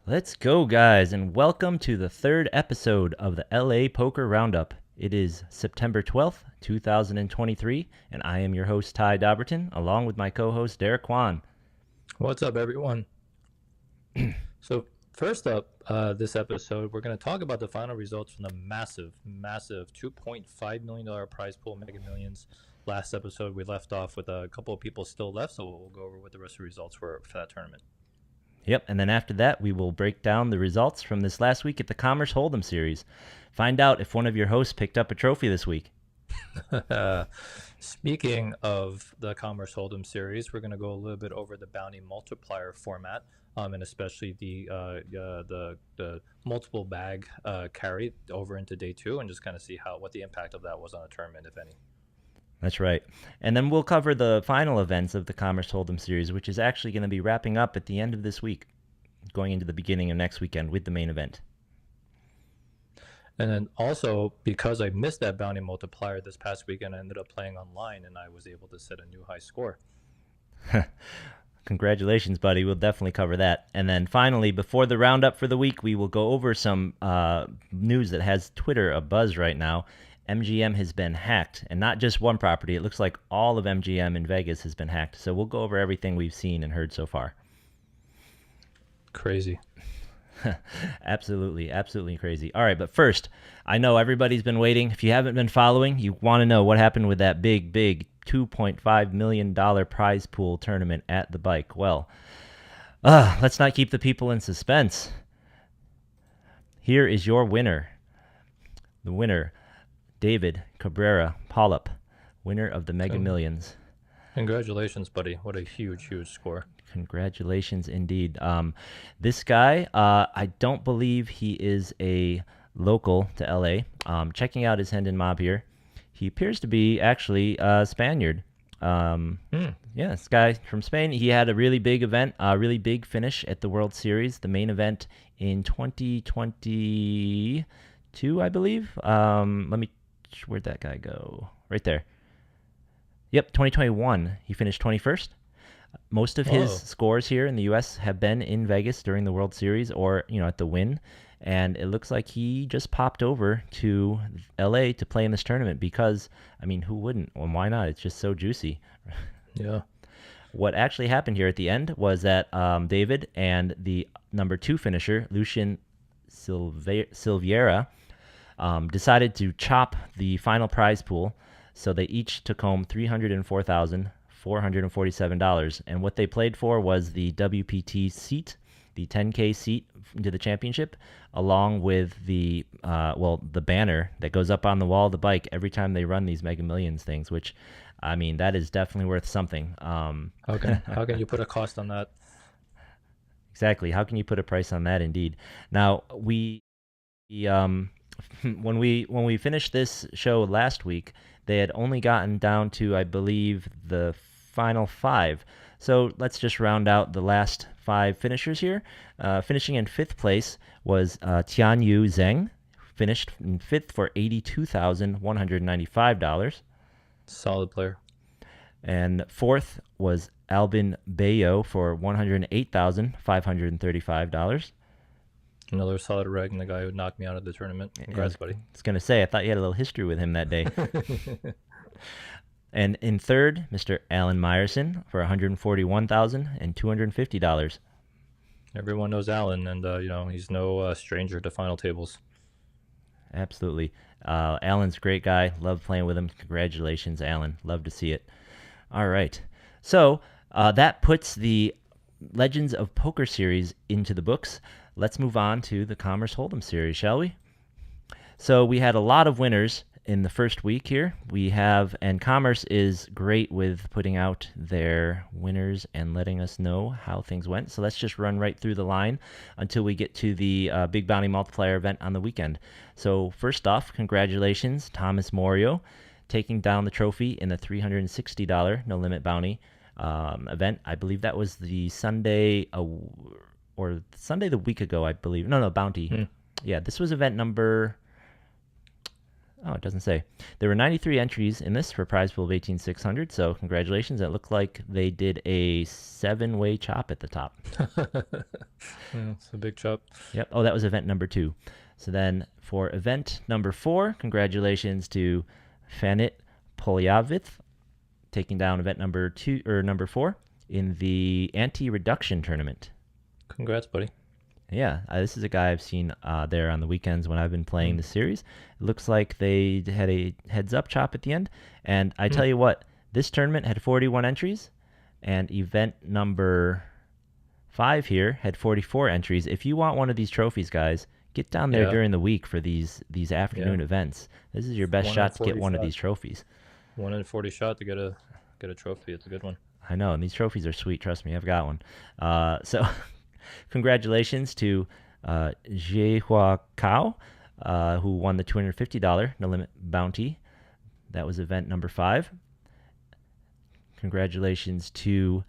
Let's go, guys, and welcome to the third episode of the LA Poker Roundup. It is September 12th, 2023, and I am your host, Ty Dobberton, along with my co-host, Derek Kwan. What's up, everyone? So, first up, this episode, we're going to talk about the final results from the massive $2.5 million prize pool Mega Millions. Last episode, we left off with a couple of people still left, so we'll go over what the rest of the results were for that tournament. Yep, and then after that, we will break down the results from this last week at the Commerce Hold'em Series. Find out if one of your hosts picked up a trophy this week. Speaking of the Commerce Hold'em series, we're going to go a little bit over the bounty multiplier format, and especially the multiple bag carry over into day two, and just kind of see what the impact of that was on the tournament, if any. That's right. And then we'll cover the final events of the Commerce Hold'em Series, which is actually going to be wrapping up at the end of this week, going into the beginning of next weekend with the main event. And then also, because I missed that bounty multiplier this past weekend, I ended up playing online, and I was able to set a new high score. Congratulations, buddy. We'll definitely cover that. And then finally, before the roundup for the week, we will go over some news that has Twitter abuzz right now. MGM has been hacked, and not just one property. It looks like all of MGM in Vegas has been hacked. So we'll go over everything we've seen and heard so far. Crazy. Absolutely crazy. All right, but first, I know everybody's been waiting. If you haven't been following, you want to know what happened with that big $2.5 million prize pool tournament at the bike. Well, let's not keep the people in suspense. Here is your winner. The winner, David Cabrera Polyp, winner of the Mega Millions. Congratulations, buddy. What a huge score. Congratulations indeed. This guy, I don't believe he is a local to LA. Checking out his Hendon mob here, he appears to be actually a Spaniard. Yeah, this guy from Spain. He had a really big event, a really big finish at the World Series, the main event in 2022, I believe. Where'd that guy go? Right there. Yep, 2021. He finished 21st. Most of his scores here in the U.S. have been in Vegas during the World Series or, at the Wynn. And it looks like he just popped over to L.A. to play in this tournament because, who wouldn't? Well, why not? It's just so juicy. Yeah. What actually happened here at the end was that David and the number 2 finisher, Lucian Silveira, decided to chop the final prize pool. So they each took home $304,447, and what they played for was the WPT seat, the 10K seat into the championship, along with the banner that goes up on the wall of the bike every time they run these Mega Millions things, which, that is definitely worth something. How can you put a cost on that? Exactly. How can you put a price on that? Indeed. Now, when we finished this show last week, they had only gotten down to, I believe, the final 5. So let's just round out the last 5 finishers here. Finishing in 5th place was Tianyu Zheng, finished in 5th for $82,195. Solid player. And 4th was Albin Bayo for $108,535. Another solid reg, and the guy who knocked me out of the tournament. Congrats, buddy. I was going to say, I thought you had a little history with him that day. And in 3rd, Mr. Alan Meyerson for $141,250. Everyone knows Alan, and he's no stranger to final tables. Absolutely. Alan's a great guy. Love playing with him. Congratulations, Alan. Love to see it. All right. So that puts the Legends of Poker series into the books. Let's move on to the Commerce Hold'em series, shall we? So we had a lot of winners in the first week here. And Commerce is great with putting out their winners and letting us know how things went. So let's just run right through the line until we get to the Big Bounty Multiplier event on the weekend. So first off, congratulations, Thomas Morio, taking down the trophy in the $360 No Limit Bounty event. I believe that was the Sunday or Sunday the week ago, I believe. No, Bounty. Yeah, this was event number Oh, it doesn't say. There were 93 entries in this for a prize pool of 18,600. So congratulations. It looked like they did a 7-way chop at the top. Yeah, it's a big chop. Yep. Oh, that was event number 2. So then for event number 4, congratulations to Fanit Polyavith taking down event number 2 or number 4 in the anti-reduction tournament. Congrats, buddy. Yeah, this is a guy I've seen there on the weekends when I've been playing the series. It looks like they had a heads-up chop at the end. And I tell you what, this tournament had 41 entries, and event number 5 here had 44 entries. If you want one of these trophies, guys, get down there during the week for these afternoon events. This is your best shot to get one of these trophies. 1 in 40 shot to get a trophy. It's a good one. I know, and these trophies are sweet. Trust me, I've got one. So congratulations to Jiehua Kao, who won the $250 no limit bounty. That was event number 5. Congratulations to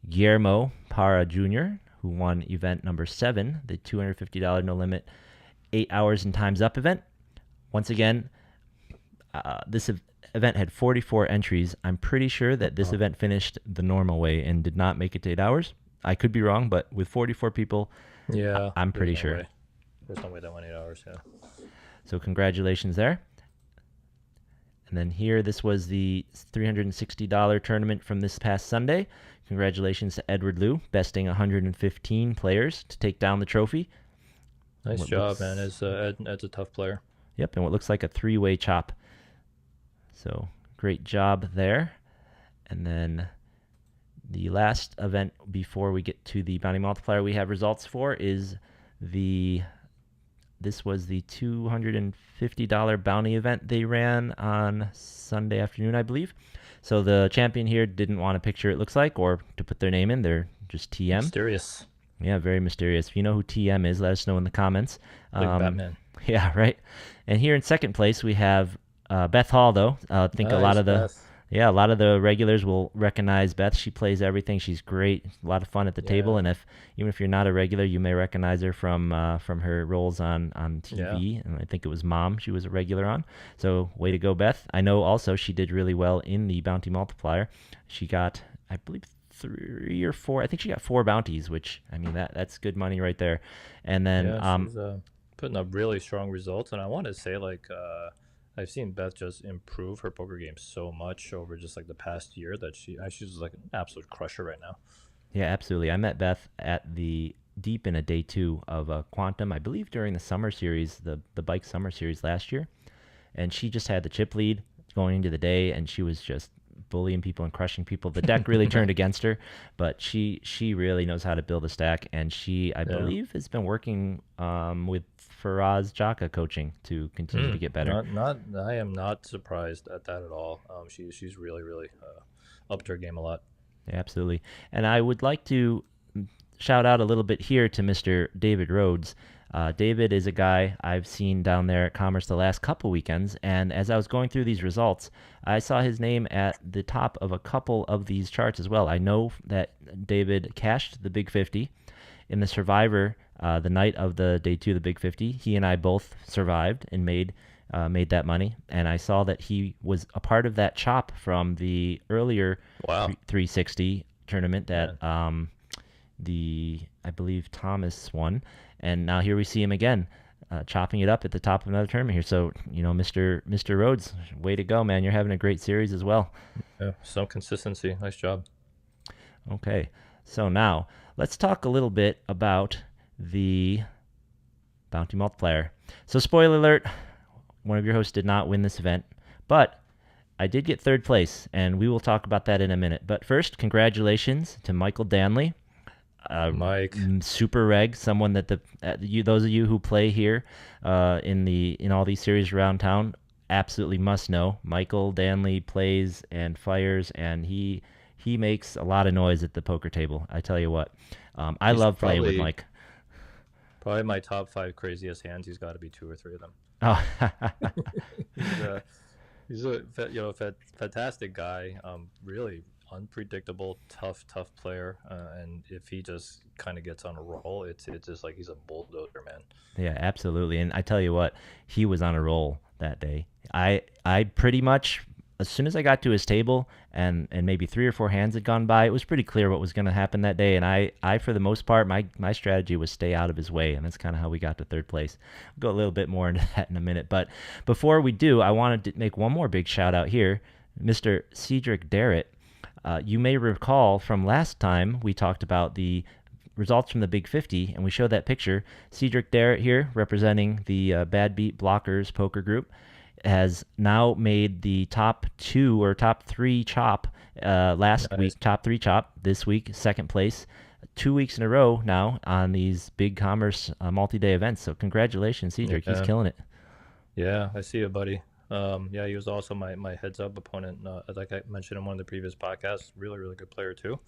Guillermo Para Jr., who won event number 7, the $250 no limit 8 hours and times up event. Once again, this event had 44 entries. I'm pretty sure that this event finished the normal way and did not make it to 8 hours. I could be wrong, but with 44 people, I'm pretty sure. There's no way that went 8 hours, yeah. So congratulations there. And then here, this was the $360 tournament from this past Sunday. Congratulations to Edward Liu, besting 115 players to take down the trophy. Nice job, man. Ed's a tough player. Yep, and what looks like a 3-way chop. So great job there. And then the last event before we get to the bounty multiplier we have results for is this was the $250 bounty event they ran on Sunday afternoon, I believe. So the champion here didn't want a picture, it looks like, or to put their name in. They're just TM. Mysterious. Yeah, very mysterious. If you know who TM is, let us know in the comments. Like Batman. Yeah, right. And here in second place we have Beth Hall, though. I think Nice, a lot of Beth. a lot of the regulars will recognize Beth. She plays everything. She's great. A lot of fun at the table. And even if you're not a regular, you may recognize her from her roles on TV. Yeah. And I think it was Mom she was a regular on. So way to go, Beth. I know also she did really well in the bounty multiplier. She got, I believe, 3 or 4. I think she got 4 bounties, which, I mean, that's good money right there. And then she's putting up really strong results. And I want to say, like, I've seen Beth just improve her poker game so much over just like the past year that she's like an absolute crusher right now. Yeah, absolutely. I met Beth at deep in a day 2 of Quantum, I believe during the summer series, the bike summer series last year. And she just had the chip lead going into the day, and she was just bullying people and crushing people. The deck really turned against her, but she really knows how to build a stack, and she, I believe, has been working with Faraz Jaka coaching to continue to get better. I am not surprised at that at all. She's really upped her game a lot. Yeah, absolutely. And I would like to shout out a little bit here to Mr. David Rhodes. David is a guy I've seen down there at Commerce the last couple weekends, and as I was going through these results, I saw his name at the top of a couple of these charts as well. I know that David cashed the Big 50 in the Survivor the night of the day 2 of the Big 50. He and I both survived and made that money, and I saw that he was a part of that chop from the earlier 360 tournament that I believe Thomas won. And now here we see him again, chopping it up at the top of another tournament here. So, you know, Mr. Rhodes, way to go, man. You're having a great series as well. Yeah, some consistency. Nice job. Okay, so now let's talk a little bit about the bounty multiplier. So spoiler alert, one of your hosts did not win this event, but I did get 3rd place, and we will talk about that in a minute. But first, congratulations to Michael Danley. Mike, super reg, someone that those of you who play here in all these series around town absolutely must know. Michael Danley plays and fires, and he makes a lot of noise at the poker table. I tell you what, I love playing with Mike. Probably my top 5 craziest hands. He's got to be 2 or 3 of them. Oh, he's a fantastic guy. Really unpredictable, tough player, and if he just kind of gets on a roll, it's just like he's a bulldozer, man. Yeah, absolutely. And I tell you what, he was on a roll that day. I pretty much, as soon as I got to his table and maybe 3 or 4 hands had gone by, it was pretty clear what was going to happen that day. And I for the most part, my strategy was stay out of his way, and that's kind of how we got to third place. We'll go a little bit more into that in a minute. But before we do, I wanted to make one more big shout out here, Mr. Cedric Darrett. You may recall from last time we talked about the results from the Big 50, and we showed that picture. Cedric Darrett here, representing the Bad Beat Blockers poker group, has now made the top 2 or top 3 chop last week, top 3 chop this week, second place, 2 weeks in a row now on these big commerce multi-day events. So congratulations, Cedric. He's killing it. Yeah, I see it, buddy. Yeah, he was also my heads-up opponent, like I mentioned in one of the previous podcasts. Really good player too.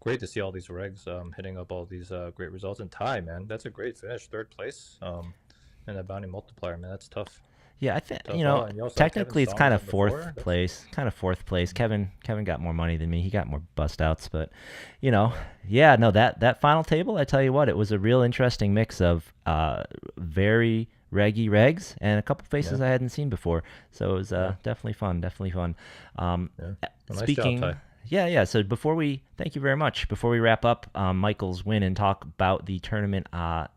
Great to see all these regs hitting up all these great results. And Ty, man, that's a great finish, third place, and a bounty multiplier, man. That's tough. Yeah, I think And technically it's kind of before. fourth place. Kind of fourth place. Kevin got more money than me. He got more bust outs, but yeah, no, that final table, I tell you what, it was a real interesting mix of very reggy regs and a couple faces I hadn't seen before. So it was definitely fun. Well, Speaking. nice job, Ty. Yeah. So thank you very much. Before we wrap up Michael's win and talk about the tournament, I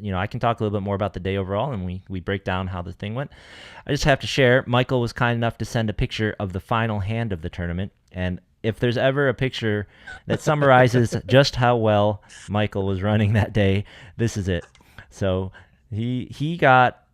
can talk a little bit more about the day overall, and we break down how the thing went. I just have to share, Michael was kind enough to send a picture of the final hand of the tournament, and if there's ever a picture that summarizes just how well Michael was running that day, this is it. So he got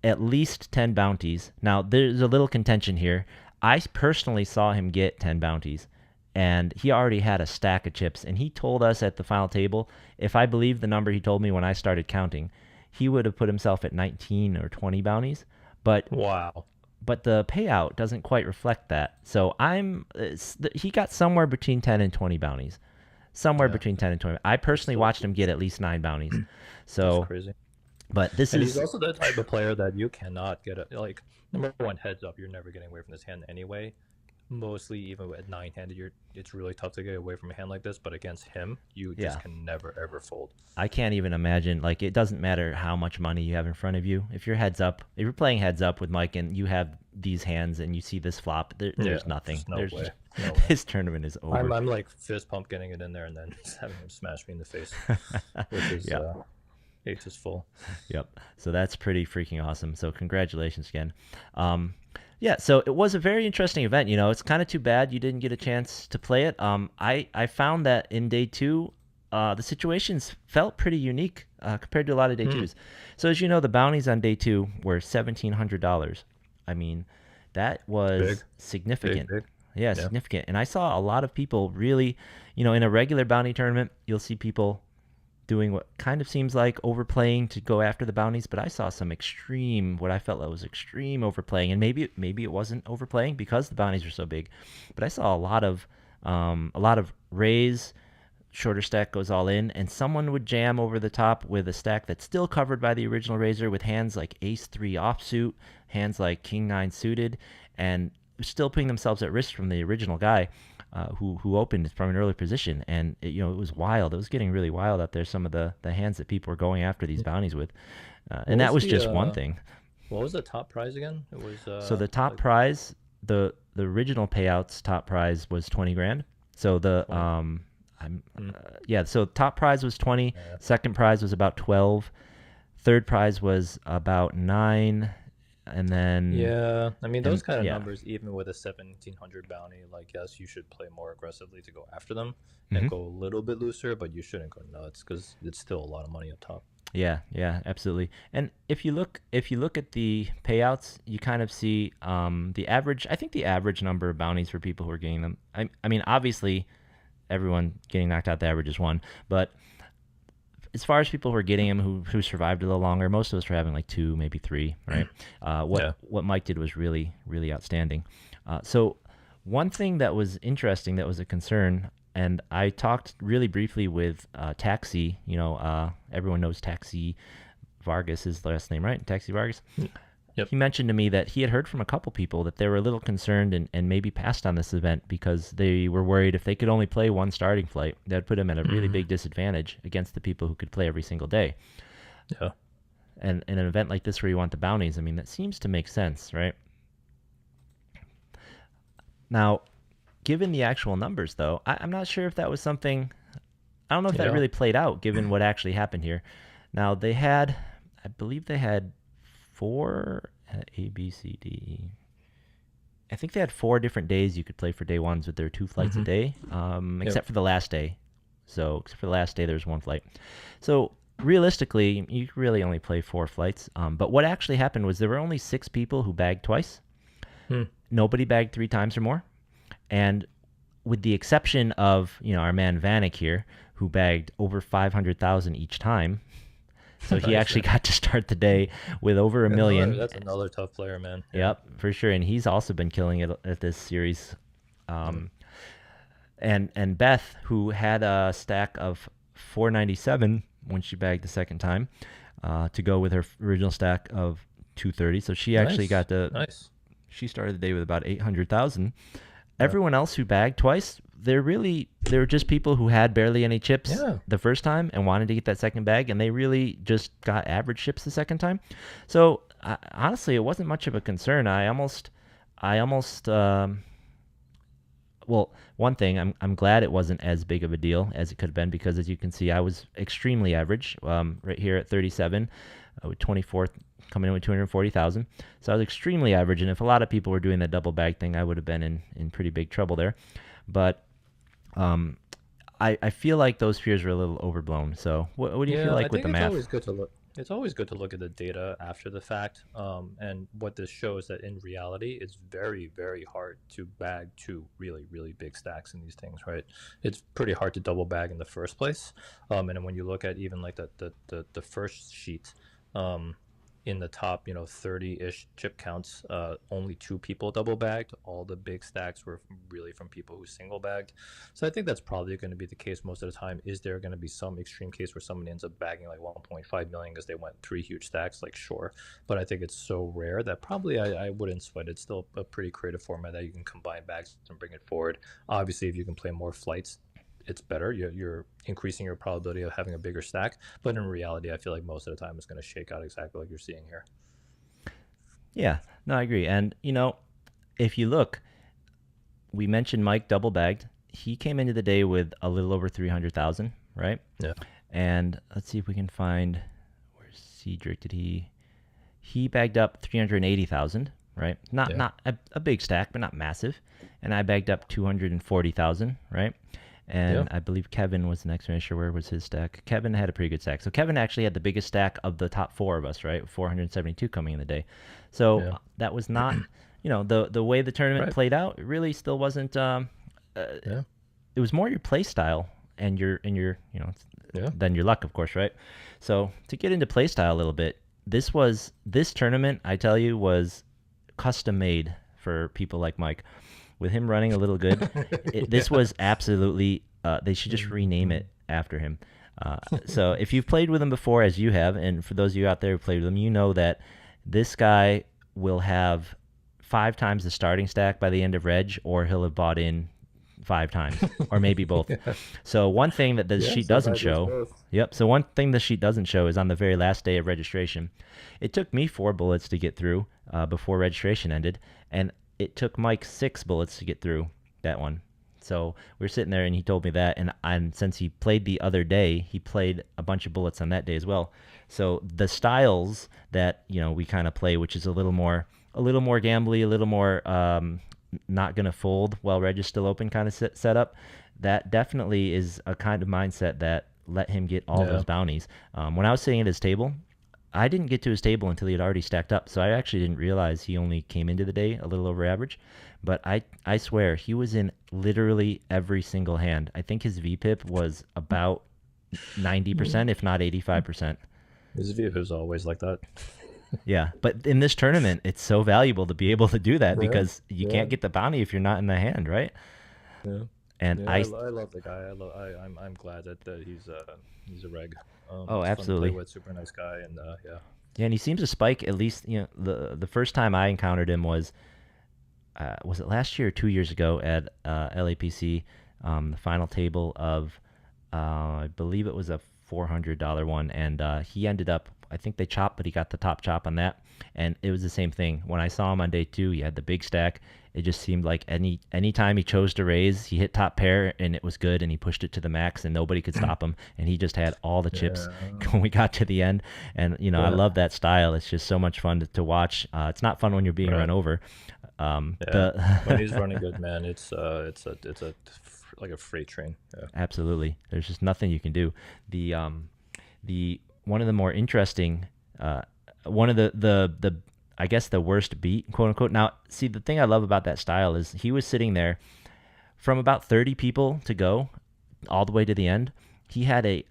at least 10 bounties. Now, there's a little contention here. I personally saw him get 10 bounties, and he already had a stack of chips, and he told us at the final table, if I believe the number he told me when I started counting, he would have put himself at 19 or 20 bounties. But Wow. But the payout doesn't quite reflect that. So he got somewhere between 10 and 20 bounties. Between 10 and 20. I personally watched him get at least 9 bounties. So That's crazy. But he's also the type of player that you cannot get number one, heads up, you're never getting away from this hand anyway. Mostly, even with 9-handed, it's really tough to get away from a hand like this. But against him, you just can never ever fold. I can't even imagine. Like, it doesn't matter how much money you have in front of you. If you're playing heads up with Mike and you have these hands and you see this flop, there's nothing. No way. This tournament is over. I'm like fist pump getting it in there and then just having him smash me in the face, which is ace is full. Yep. So that's pretty freaking awesome. So congratulations again. Yeah, so it was a very interesting event. It's kind of too bad you didn't get a chance to play it. I found that in day 2, the situations felt pretty unique compared to a lot of day 2s. So as you know, the bounties on day 2 were $1,700. I mean, that was significant. Big. Yeah, significant. And I saw a lot of people really, in a regular bounty tournament, you'll see people doing what kind of seems like overplaying to go after the bounties, but I saw some what I felt was extreme overplaying, and maybe it wasn't overplaying because the bounties were so big, but I saw a lot of raise, shorter stack goes all in, and someone would jam over the top with a stack that's still covered by the original raiser with hands like ace-3 offsuit, hands like king-9 suited, and still putting themselves at risk from the original guy. Who opened from an early position, and it was wild. It was getting really wild out there. Some of the hands that people were going after these bounties with, and that was just one thing. What was the top prize again? It was so the top prize, the original payouts top prize was 20 grand. So so top prize was 20. Yeah. Second prize was about 12. Third prize was about 9. And then those kind of numbers, even with a 1,700 bounty, yes, you should play more aggressively to go after them and go a little bit looser, but you shouldn't go nuts because it's still a lot of money up top. Yeah, absolutely. And if you look at the payouts, you kind of see the average. I think the average number of bounties for people who are getting them. I mean, obviously, everyone getting knocked out the average is 1, but as far as people who are getting them who survived a little longer, most of us were having like 2, maybe 3, right? What Mike did was really, really outstanding. So one thing that was interesting, that was a concern, and I talked really briefly with Taxi. Everyone knows Taxi Vargas, his last name, right? Taxi Vargas. Yep. he mentioned to me that he had heard from a couple people that they were a little concerned and maybe passed on this event because they were worried if they could only play one starting flight, that would put him at a really Mm, big disadvantage against the people who could play every single day. yeah. And in an event like this where you want the bounties, I mean, that seems to make sense, right? Now, given the actual numbers, though, I'm not sure if that was something. I don't know if that Yeah. really played out given what actually happened here. Now, they had, I believe they had four A, B, C, D. I think they had 4 different days you could play for day ones with their 2 flights a Hmm. day, Yep. except for the last day. So, except for the last day, there's one flight. So, realistically, you really only play 4 flights. But what actually happened was there were only 6 people who bagged twice. Hmm. Nobody bagged 3 times or more. And with the exception of our man Vanek here, who bagged over 500,000 each time, so he Nice, actually man. got to start the day with over a Another, million. that's another tough player, man. Yeah. Yep, for sure, and he's also been killing it at this series. Mm. Um, and Beth, who had a stack of 497 when she bagged the second time, to go with her original stack of 230. So she actually Nice. got to. Nice. She started the day with about 800,000. Yeah. Everyone else who bagged twice, they're just people who had barely any chips Yeah. the first time and wanted to get that second bag, and they really just got average chips the second time. So honestly, it wasn't much of a concern. I almost well, one thing, I'm glad it wasn't as big of a deal as it could have been because, as you can see, I was extremely average right here at 37, with 24th coming in with 240,000. So I was extremely average, and if a lot of people were doing the double bag thing, I would have been in pretty big trouble there. But um, I feel like those fears were a little overblown. So what do you feel Yeah, I like with think the it's math? always good to look. It's always good to look at the data after the fact. And what this shows that in reality, it's very, very hard to bag two really, really big stacks in these things, right? It's pretty hard to double bag in the first place. And then when you look at even like the first sheet, um, in the top, 30-ish chip counts, only 2 people double bagged. All the big stacks were really from people who single bagged. So I think that's probably going to be the case most of the time. Is there going to be some extreme case where somebody ends up bagging like 1.5 million because they went 3 huge stacks? Like, sure, but I think it's so rare that probably I wouldn't sweat. It's still a pretty creative format that you can combine bags and bring it forward. Obviously, if you can play more flights, it's better. You're increasing your probability of having a bigger stack. But in reality, I feel like most of the time it's going to shake out exactly like you're seeing here. Yeah, no, I agree. And if you look, we mentioned Mike double bagged. He came into the day with a little over 300,000, right? Yeah. And let's see if we can find where's Cedric. Did he bagged up 380,000, right? Not Yeah. not a big stack, but not massive. And I bagged up 240,000, right? Yeah. And I believe Kevin was the next finisher. Where was his stack? Kevin had a pretty good stack. So Kevin actually had the biggest stack of the top four of us, right? 472 coming in the day. So Yeah. that was not, the way the tournament Right. played out. It really still wasn't. Uh, Yeah. it was more your play style and your Yeah. than your luck, of course, right? So to get into play style a little bit, this tournament, I tell you, was custom made for people like Mike. With him running a little good, this Yeah. was absolutely. They should just rename Mhm. it after him. So if you've played with him before, as you have, and for those of you out there who played with him, you know that this guy will have 5 times the starting stack by the end of Reg, or he'll have bought in 5 times, or maybe both. Yeah. So one thing that the Yeah. sheet doesn't Sometimes it's show. both. Yep. So one thing the sheet doesn't show is on the very last day of registration. It took me 4 bullets to get through before registration ended, and it took Mike 6 bullets to get through that one. So we were sitting there, and he told me that, and since he played the other day, he played a bunch of bullets on that day as well. So the styles that we kind of play, which is a little more gambly, a little more not gonna fold while Reg is still open kind of setup. That definitely is a kind of mindset that let him get all Yeah. those bounties. When I was sitting at his table, I didn't get to his table until he had already stacked up, so I actually didn't realize he only came into the day a little over average. But I swear he was in literally every single hand. I think his VPIP was about 90%, if not 85%. His view is always like that. Yeah, but in this tournament, it's so valuable to be able to do that Yeah. because you Yeah. can't get the bounty if you're not in the hand, right? Yeah. And Yeah. I love the guy. I'm glad that he's a reg. oh, He's fun to play absolutely. with. Super nice guy. And yeah. Yeah, and he seems to spike at least. The first time I encountered him was it last year or 2 years ago at LAPC, the final table of I believe it was a $400 one, and he ended up. I think they chopped, but he got the top chop on that, and it was the same thing. When I saw him on day two, he had the big stack. It just seemed like any time he chose to raise, he hit top pair, and it was good, and he pushed it to the max, and nobody could stop him, and he just had all the chips Yeah. when we got to the end. And I Yeah. love that style. It's just so much fun to watch. It's not fun when you're being run Right. over. Yeah. When The he's running good, man, it's a like a freight train. Yeah. Absolutely. There's just nothing you can do. The one of the more interesting, one of the I guess the worst beat, quote unquote. Now, see, the thing I love about that style is he was sitting there from about 30 people to go all the way to the end. He had a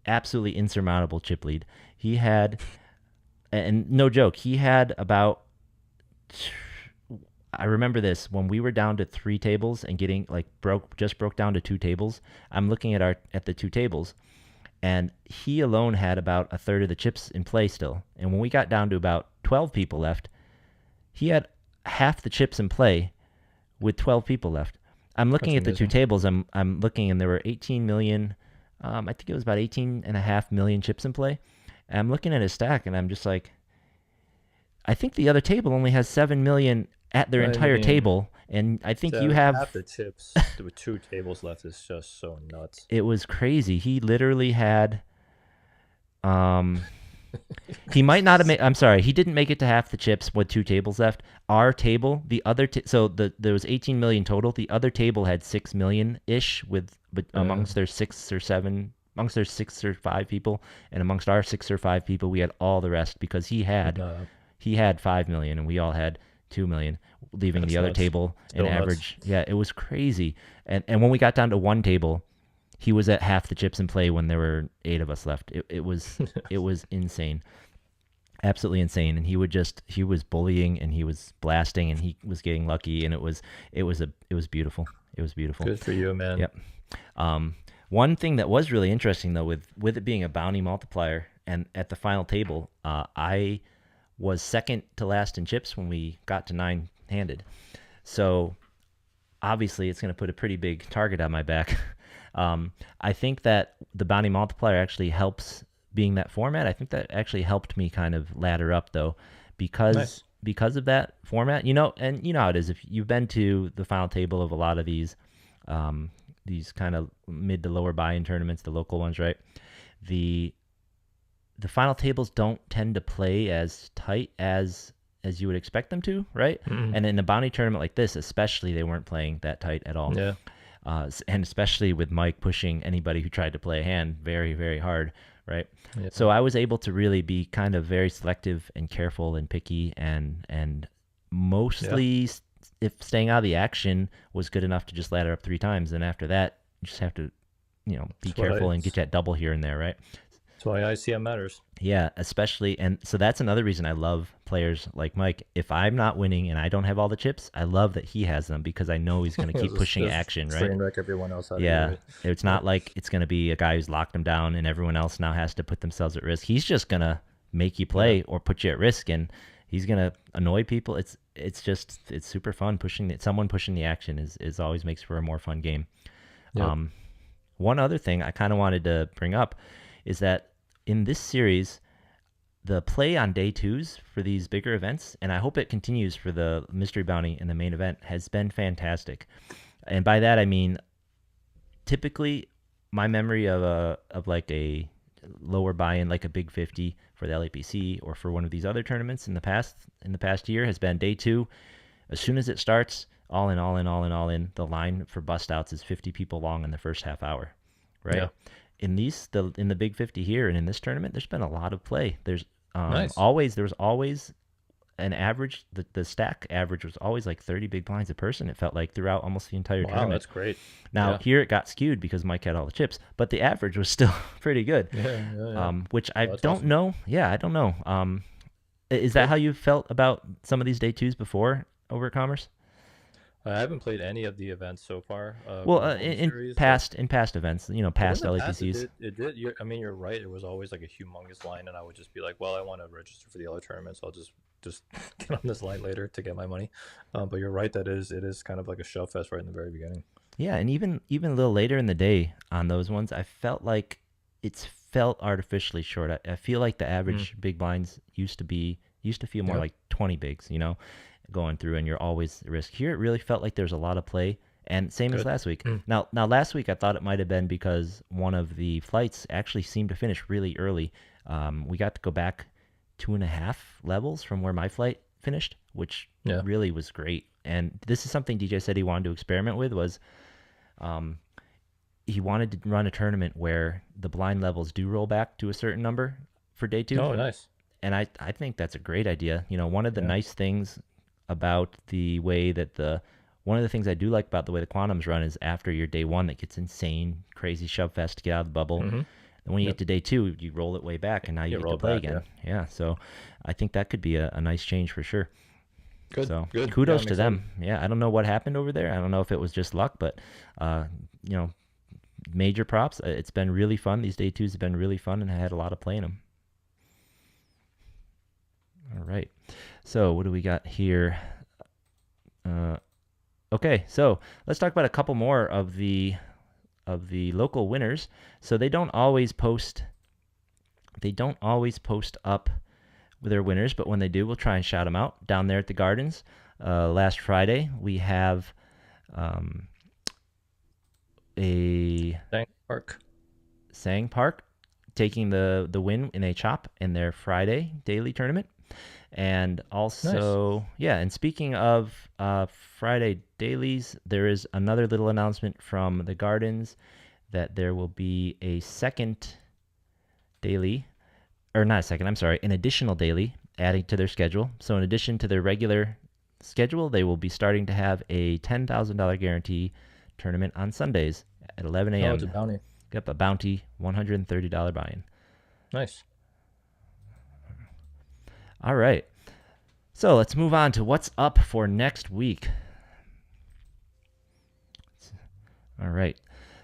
absolutely insurmountable chip lead. He had, and no joke, he had about, I remember this when we were down to three tables and getting like broke down to two tables. I'm looking at the two tables, and he alone had about a third of the chips in play still. And when we got down to about 12 people left, he had half the chips in play with 12 people left. I'm That's looking at the two amazing. tables. I'm looking, and there were 18 million. I think it was about 18 and a half million chips in play. And I'm looking at his stack, and I'm just like, I think the other table only has 7 million at their I entire mean, table, and I think you so half have. the chips with two tables left is just so nuts. It was crazy. He literally had. Um, he might not have made. I'm sorry, he didn't make it to half the chips with two tables left. Our table, the other, so there was 18 million total. The other table had 6 million ish but Yeah. amongst their 6 or 5 people, and amongst our 6 or 5 people, we had all the rest because No, he had 5 million and we all had 2 million, leaving the that's other nuts. table an Still nuts. average. Yeah, it was crazy. And when we got down to one table, he was at half the chips in play when there were 8 of us left. It was insane, absolutely insane. And he was bullying and he was blasting and he was getting lucky, and it was beautiful. It was beautiful. Good for you, man. Yep. One thing that was really interesting though, with it being a bounty multiplier and at the final table, I was second to last in chips when we got to nine handed. So obviously it's going to put a pretty big target on my back. I think that the bounty multiplier actually helps being that format. I think that actually helped me kind of ladder up though, because Nice. because of that format. And you know how it is. If you've been to the final table of a lot of these kind of mid to lower buy-in tournaments, the local ones, right? The the final tables don't tend to play as tight as you would expect them to, right? Mm. And in a bounty tournament like this, especially, they weren't playing that tight at all. Yeah. And especially with Mike pushing anybody who tried to play a hand very, very hard, right? Yeah. So I was able to really be kind of very selective and careful and picky, and Yeah. mostly, if staying out of the action was good enough to just ladder up 3 times, then after that, you just have to, be That's why careful and get it's that double here and there, right? that's why ICM matters. Yeah, especially, and so that's another reason I love players like Mike. If I'm not winning and I don't have all the chips, I love that he has them because I know he's going to keep pushing Just action, right? train wreck everyone else out of you, Yeah, right? it's Yep. not like it's going to be a guy who's locked him down and everyone else now has to put themselves at risk. He's just going to make you Yeah. play or put you at risk, and he's going to annoy people. It's super fun someone pushing the action is always makes for a more fun game. Yep. Um, One other thing I kind of wanted to bring up is that in this series, the play on day twos for these bigger events, and I hope it continues for the mystery bounty and the main event, has been fantastic. And by that I mean, typically my memory of like a lower buy-in, like a big 50 for the LAPC or for one of these other tournaments in the past year, has been day two. As soon as it starts, all in, all in, all in, all in. The line for bust outs is 50 people long in the first half hour, right? Yeah. In the big 50 here and in this tournament, there's been a lot of play. Nice. There was always an average. The stack average was always like 30 big blinds a person. It felt like throughout almost the entire Wow, tournament. that's great. Now Yeah. here it got skewed because Mike had all the chips, but the average was still pretty good. Yeah. Yeah. Yeah. Which I Well, that's don't awesome. know. Yeah, I don't know. Is that Good. how you felt about some of these day twos before over at Commerce? I haven't played any of the events so far Well, from the Hold'em in series, but past events, but in past the past LATCs. it did. I mean, you're right. It was always like a humongous line, and I would just be like, well, I want to register for the other tournament, so I'll just get on this line later to get my money. But you're right. That is it is kind of like a shove fest right in the very beginning. Yeah, and even a little later in the day on those ones, I felt like it's felt artificially short. I feel like the Mm. average big blinds used to feel more Yep. like 20 bigs, going through, and you're always at risk. Here, it really felt like there's a lot of play, and same as Good. last week. Mm. Now last week I thought it might have been because one of the flights actually seemed to finish really early. We got to go back 2.5 levels from where my flight finished, which Yeah. really was great. And this is something DJ said he wanted to experiment with was um, he wanted to run a tournament where the blind levels do roll back to a certain number for day two. Oh, nice. And I think that's a great idea. One of the Yeah. nice things about the way that one of the things I do like about the way the quantums run is after your day one that gets insane, crazy shove fest to get out of the bubble. Mm-hmm. And when you get Yep. to day two, you roll it way back, and now you Yeah. get Roll to it play back. Yeah. again. Yeah, so I think that could be a nice change for sure. Good. So Good. Yeah, kudos I'm to excited. them. Yeah, I don't know what happened over there. I don't know if it was just luck, but uh, you know, major props. It's been really fun. These day twos have been really fun, and I had a lot of play in them. All right. So what do we got here? Uh, okay, so let's talk about a couple more of the local winners. So they don't always post. They don't always post up with their winners, but when they do, we'll try and shout them out down there at the Gardens. Last Friday, we have um, a Thank Park. Sang Park taking the win in a chop in their Friday daily tournament. And Nice. also, yeah, and speaking of Friday dailies, there is another little announcement from the Gardens that there will be a second daily, or not a second, I'm sorry, an additional daily adding to their schedule. So, in addition to their regular schedule, they will be starting to have a $10,000 guarantee tournament on Sundays at 11 Oh, it's a a.m. bounty. Yep, a bounty $130 buy-in. Nice. All right. So let's move on to what's up for next week. All right.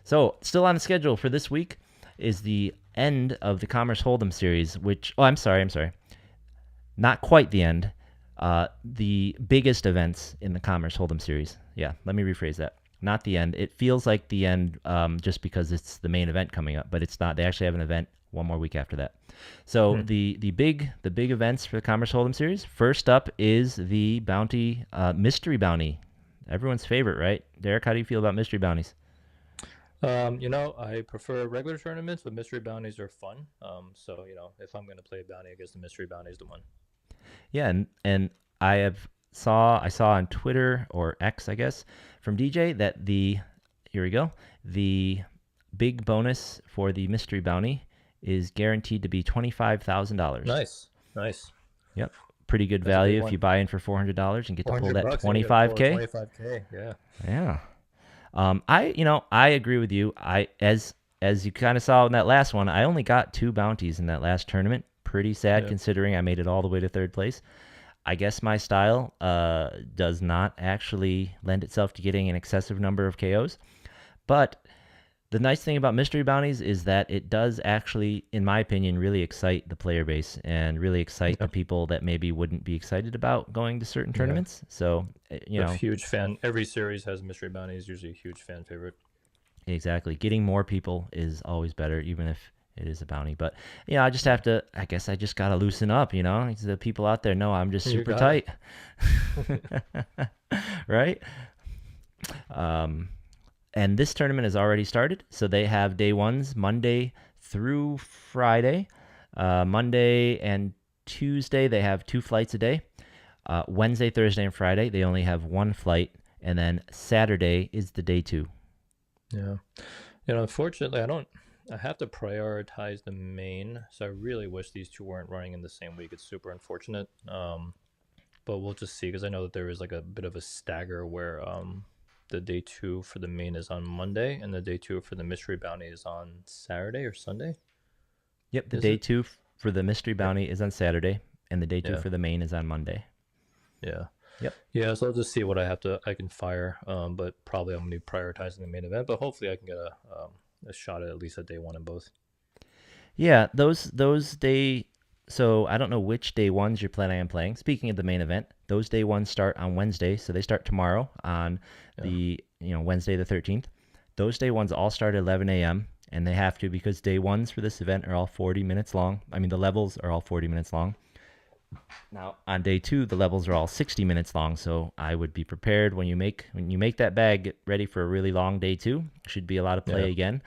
So still on the schedule for this week is the end of the Commerce Hold'em series, which, oh, I'm sorry. Not quite the end. The biggest events in the Commerce Hold'em series. Yeah, let me rephrase that. Not the end. It feels like the end just because it's the main event coming up, but it's not. They actually have an event one more week after that. So Hmm. the big events for the Commerce Hold'em series. First up is the bounty mystery bounty. Everyone's favorite, right? Derek, how do you feel about mystery bounties? I prefer regular tournaments, but mystery bounties are fun. So if I'm gonna play a bounty, I guess the mystery bounty is the one. Yeah, and I saw on Twitter or X, I guess, from DJ that here we go, the big bonus for the mystery bounty is guaranteed to be $25,000. Nice, nice. Yep, pretty good That's a big value if one. you buy in for $400 and get to Four pull hundred that bucks and you get to pull a 25K. 25K. Yeah. Yeah. I agree with you. As you kind of saw in that last one, I only got 2 bounties in that last tournament. Pretty sad Yeah. considering I made it all the way to third place. I guess my style does not actually lend itself to getting an excessive number of KOs. But the nice thing about mystery bounties is that it does actually, in my opinion, really excite the player base and really excite the Yeah. people that maybe wouldn't be excited about going to certain Yeah. tournaments. So, A huge fan. Every series has mystery bounties. Usually a huge fan favorite. exactly. Getting more people is always better, even if it is a bounty. But I guess I just gotta loosen up. The people out there know I'm just You super got it. tight, right? Um, and this tournament has already started, so they have day ones Monday through Friday. Monday and Tuesday they have 2 flights a day. Wednesday, Thursday, and Friday they only have 1 flight, and then Saturday is the day two. Yeah. Unfortunately, I don't. I have to prioritize the main, so I really wish these two weren't running in the same week. It's super unfortunate. But we'll just see because I know that there is like a bit of a stagger where the day two for the main is on Monday and the day two for the mystery bounty is on Saturday or Sunday. Yep, the Is day it? two for the mystery Yeah. bounty is on Saturday, and the day two Yeah. for the main is on Monday. Yeah. Yep. Yeah, so I'll just see what I can fire. But probably I'm gonna be prioritizing the main event. But hopefully I can get a shot at least a day one in both. Yeah, those day. So I don't know which day ones you're planning on playing. Speaking of the main event, those day ones start on Wednesday, so they start tomorrow on Yeah. the Wednesday the 13th. Those day ones all start at 11 a.m. and they have to because day ones for this event are all 40 minutes long. I mean the levels are all 40 minutes long. Now on day two, the levels are all 60 minutes long. So I would be prepared when you make that bag, get ready for a really long day two. Should be a lot of Yeah. play again.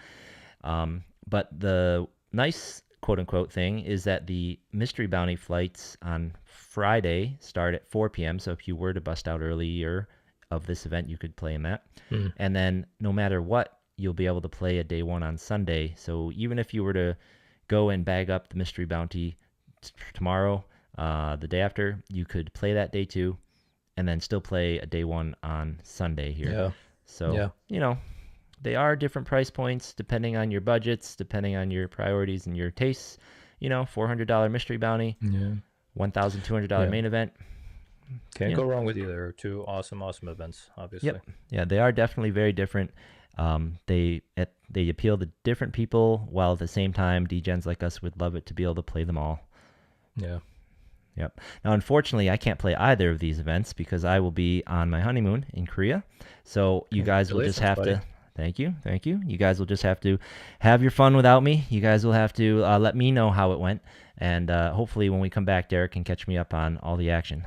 But the nice quote unquote thing is that the mystery bounty flights on Friday start at 4 p.m. So if you were to bust out earlier of this event, you could play in that. Mm. And then no matter what, you'll be able to play a day one on Sunday. So even if you were to go and bag up the mystery bounty tomorrow, the day after, you could play that day two and then still play a day one on Sunday here. Yeah. So, Yeah. they are different price points depending on your budgets, depending on your priorities and your tastes. $400 mystery bounty, Yeah. $1,200 Yeah. main event. Can't Yeah. go wrong with either. They're two awesome, awesome events, obviously. Yep. Yeah, they are definitely very different. They appeal to different people, while at the same time, degens like us would love it to be able to play them all. Yeah. Yep. Now, unfortunately, I can't play either of these events because I will be on my honeymoon in Korea. So you guys will just Congratulations, have buddy. to. Thank you, thank you. You guys will just have to have your fun without me. You guys will have to let me know how it went, and hopefully, when we come back, Derek can catch me up on all the action.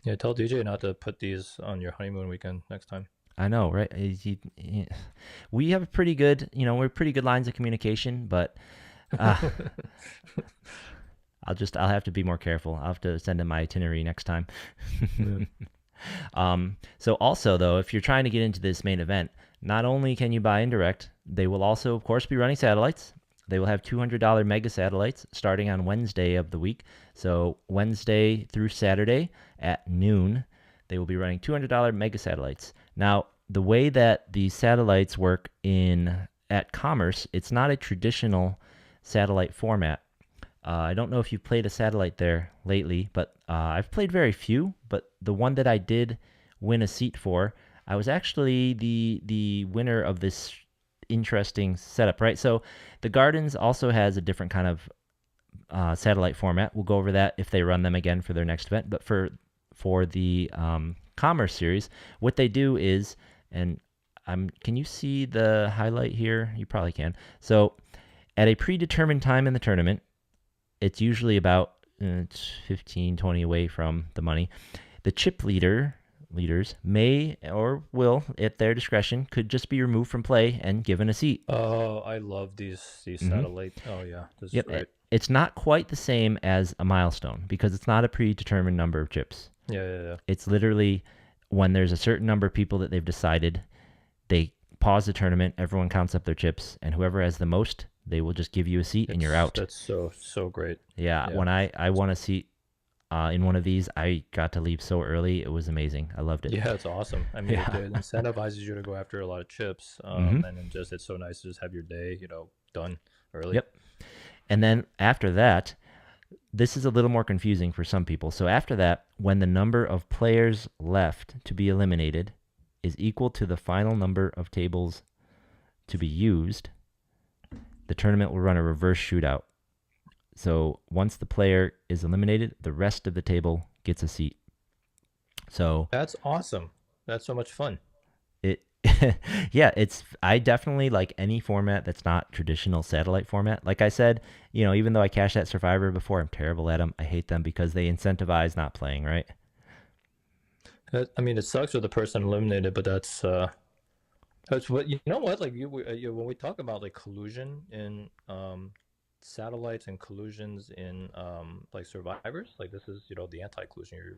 Yeah, tell DJ not to put these on your honeymoon weekend next time. I know, right? We have a pretty good, we're pretty good lines of communication, but uh, I'll have to be more careful. I'll have to send him my itinerary next time. Yeah. So also though, if you're trying to get into this main event, not only can you buy indirect, they will also, of course, be running satellites. They will have $200 mega satellites starting on Wednesday of the week. So Wednesday through Saturday at noon, they will be running $200 mega satellites. Now, the way that the satellites work at Commerce, it's not a traditional satellite format. I don't know if you've played a satellite there lately, but I've played very few. But the one that I did win a seat for, I was actually the winner of this interesting setup, right? So the Gardens also has a different kind of satellite format. We'll go over that if they run them again for their next event. But for the Commerce series, what they do is, and can you see the highlight here? You probably can. So at a predetermined time in the tournament, it's usually about 15, 20 away from the money. The chip leaders may or will, at their discretion, could just be removed from play and given a seat. Oh, I love these satellite. Oh yeah, this is Yep. great. It's not quite the same as a milestone because it's not a predetermined number of chips. Yeah, yeah, yeah. It's literally when there's a certain number of people that they've decided, they pause the tournament, everyone counts up their chips, and whoever has the most, they will just give you a seat and you're out. That's so great. Yeah, Yeah. when I won a seat in one of these, I got to leave so early. It was amazing. I loved it. Yeah, it's awesome. I mean, Yeah. it incentivizes you to go after a lot of chips, Mhm. and then just it's so nice to just have your day, done early. Yep. And then after that, this is a little more confusing for some people. So after that, when the number of players left to be eliminated is equal to the final number of tables to be used, the tournament will run a reverse shootout. So once the player is eliminated, the rest of the table gets a seat. So That's awesome. That's so much fun. it, yeah, I definitely like any format that's not traditional satellite format. Like I said, even though I cashed that Survivor before, I'm terrible at them. I hate them because they incentivize not playing, right? I mean, it sucks with the person eliminated, but that's what you know. What when we talk about like collusion in satellites and collusions in like survivors, like this is the anti-collusion. You're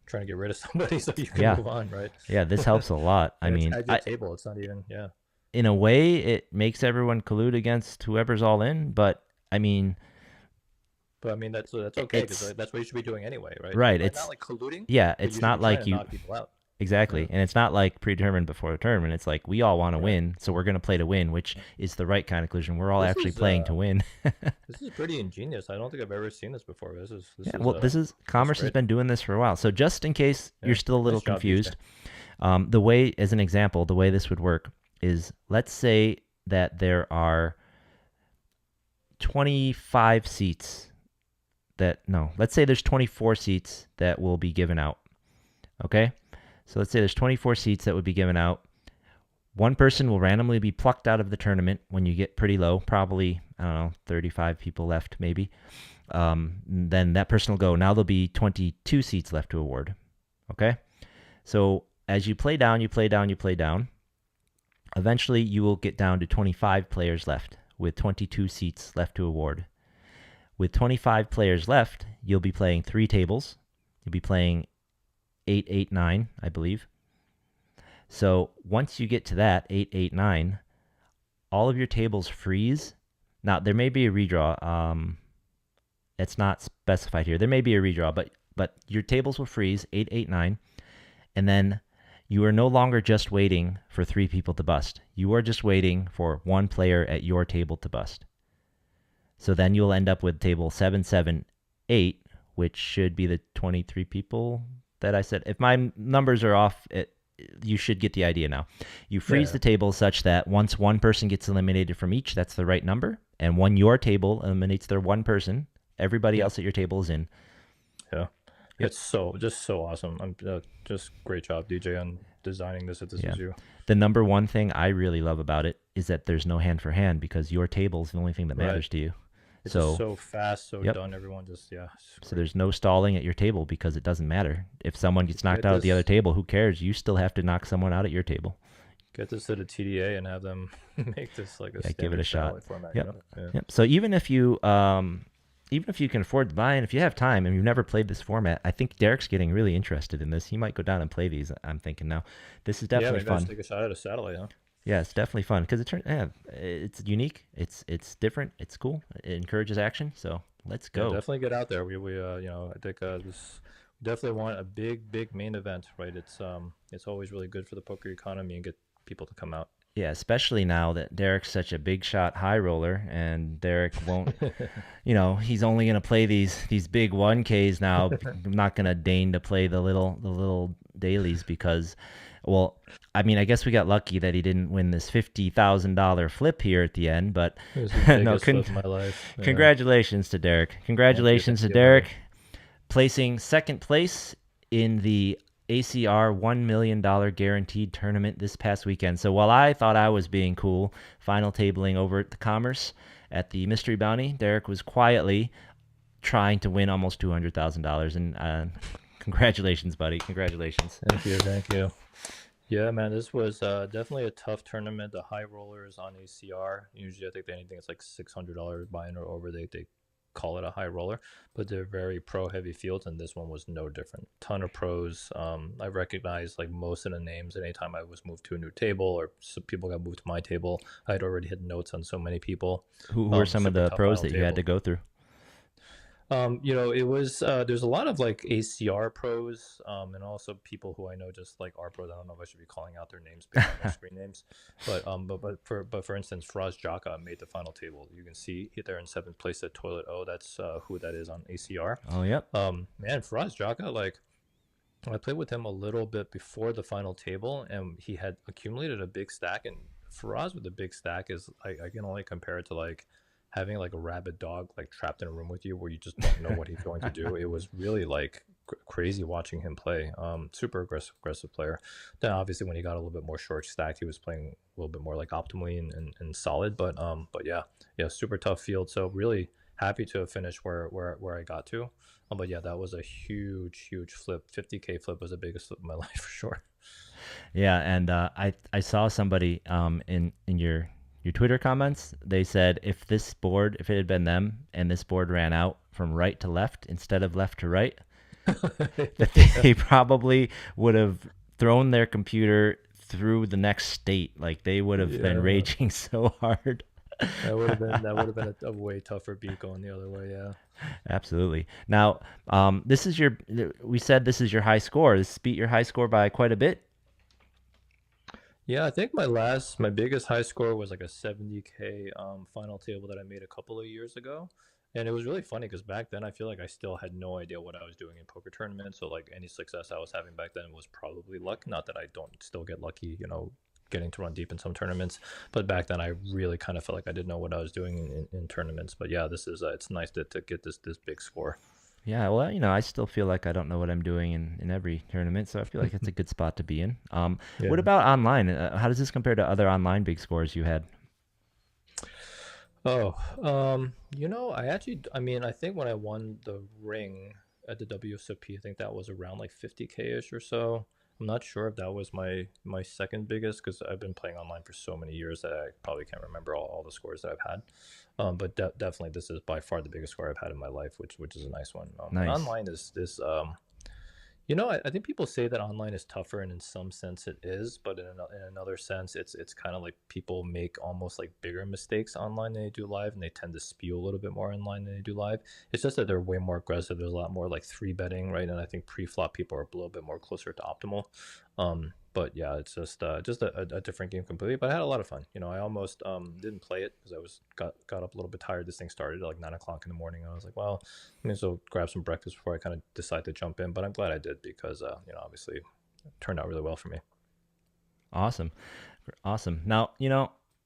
trying to get rid of somebody so you can Yeah. move on, right? Yeah, this helps a lot. I And it's mean, at your table. It's not even in a way, it makes everyone collude against whoever's all in, but I mean, But I mean, that's okay it's because that's what you should be doing anyway, right? right. Like, It's not like colluding, yeah, but it's you should not be trying like to knock people out. Exactly. Yeah. And it's not like predetermined before the tournament. It's like we all want to Right. win, so we're going to play to win, which is the right kind of collusion. We're all This actually is playing to win. pretty ingenious. I don't think I've ever seen this before. Yeah, well, this is This is Commerce has great. been doing this for a while. So just in case you're Yeah. still a little Nice job, DJ. confused, the way, as an example, the way this would work is let's say that there are 25 seats let's say there's 24 seats that will be given out. Okay? So let's say there's 24 seats that would be given out. One person will randomly be plucked out of the tournament when you get pretty low, probably, I don't know, 35 people left maybe. Then that person will go. Now there'll be 22 seats left to award. Okay? So as you play down, you play down, you play down. Eventually, you will get down to 25 players left with 22 seats left to award. With 25 players left, you'll be playing 3 tables. You'll be playing 8, 8, 9, I believe. So once you get to that, 8, 8, 9, all of your tables freeze. Now, there may be a redraw. It's not specified here. There may be a redraw, but your tables will freeze, 8, 8, 9, and then you are no longer just waiting for 3 people to bust. You are just waiting for 1 player at your table to bust. So then you'll end up with table 7, 7, 8, which should be the 23 people that I said. If my numbers are off, you should get the idea now. You freeze the table such that once one person gets eliminated from each, that's the right number. And when your table eliminates their one person, everybody else at your table is in. Yeah. It's so awesome. I'm just great job, DJ, on designing this. If this was you. The number one thing I really love about it is that there's no hand for hand because your table is the only thing that matters to you. It's just so fast, so Yep. done. Everyone just So there's no stalling at your table because it doesn't matter. If someone gets knocked out at the other table, who cares? You still have to knock someone out at your table. Get this to the TDA and have them make this like a give it a shot. format. Yep. You know? Yep. So even if you can afford to buy, and if you have time and you've never played this format, I think Derek's getting really interested in this. He might go down and play these. I'm thinking now. This is definitely fun. Take a shot at a satellite, huh? Yeah, it's definitely fun because it's unique. It's different. It's cool. It encourages action. So let's go. Yeah, definitely get out there. We I think this definitely want a big main event, right? It's always really good for the poker economy and get people to come out. Yeah, especially now that Derek's such a big shot high roller, and Derek won't, he's only gonna play these big 1Ks now. I'm not gonna deign to play the little dailies because, well, I mean, I guess we got lucky that he didn't win this $50,000 flip here at the end, but It was the biggest flip of my life. Yeah. Congratulations to Derek. Congratulations to Derek, placing second place in the ACR $1 million guaranteed tournament this past weekend. So while I thought I was being cool, final tabling over at the Commerce at the Mystery Bounty, Derek was quietly trying to win almost $200,000. And congratulations, buddy. Congratulations. Thank you. Yeah, man, this was definitely a tough tournament. The high rollers on ACR, usually I think anything it's like $600 buying or over, they call it a high roller, but they're very pro heavy fields, and this one was no different. Ton of pros. I recognized like most of the names. Anytime I was moved to a new table or some people got moved to my table, I'd already hit notes on so many people. Who were some of the pros that you had to go through? It was there's a lot of like ACR pros, and also people who I know just like are pros. I don't know if I should be calling out their names based on their screen names, but for instance, Faraz Jaka made the final table. You can see there in 7th place at Toilet O. That's who that is on ACR. Oh, yep. Man, Faraz Jaka, like I played with him a little bit before the final table, and he had accumulated a big stack. And Faraz with the big stack is I can only compare it to like having like a rabid dog like trapped in a room with you where you just don't know what he's going to do. It was really like crazy watching him play. Super aggressive player. Then obviously when he got a little bit more short stacked, he was playing a little bit more like optimally and solid. But yeah, super tough field. So really happy to have finished where I got to. But yeah, that was a huge flip. 50K flip was the biggest flip of my life for sure. Yeah, and I saw somebody in your Twitter comments, they said if it had been them and this board ran out from right to left instead of left to right, that they probably would have thrown their computer through the next state. Like they would have been raging so hard. That would have been a way tougher beat going the other way. Yeah. Absolutely. Now, this is your. We said this is your high score. This beat your high score by quite a bit. Yeah, I think my biggest high score was like a 70K final table that I made a couple of years ago. And it was really funny because back then I feel like I still had no idea what I was doing in poker tournaments. So like any success I was having back then was probably luck. Not that I don't still get lucky, getting to run deep in some tournaments. But back then I really kind of felt like I didn't know what I was doing in tournaments. But yeah, this is it's nice to get this big score. Yeah, well, I still feel like I don't know what I'm doing in every tournament, so I feel like it's a good spot to be in. What Yeah. about online? How does this compare to other online big scores you had? Oh, I mean, I think when I won the ring at the WSOP, I think that was around like 50K ish or so. I'm not sure if that was my second biggest because I've been playing online for so many years that I probably can't remember all the scores that I've had. But definitely this is by far the biggest score I've had in my life, which is a nice one. And Nice. online is this I think people say that online is tougher, and in some sense it is, but in another sense, it's kind of like people make almost like bigger mistakes online than they do live, and they tend to spew a little bit more online than they do live. It's just that they're way more aggressive. There's a lot more like three betting, right? And I think pre-flop people are a little bit more closer to optimal. But yeah, it's just a different game completely. But I had a lot of fun. I almost didn't play it because I got up a little bit tired. This thing started at like 9 o'clock in the morning. I was like, well, I mean, so grab some breakfast before I kind of decide to jump in. But I'm glad I did because obviously it turned out really well for me. Awesome. Awesome. Now,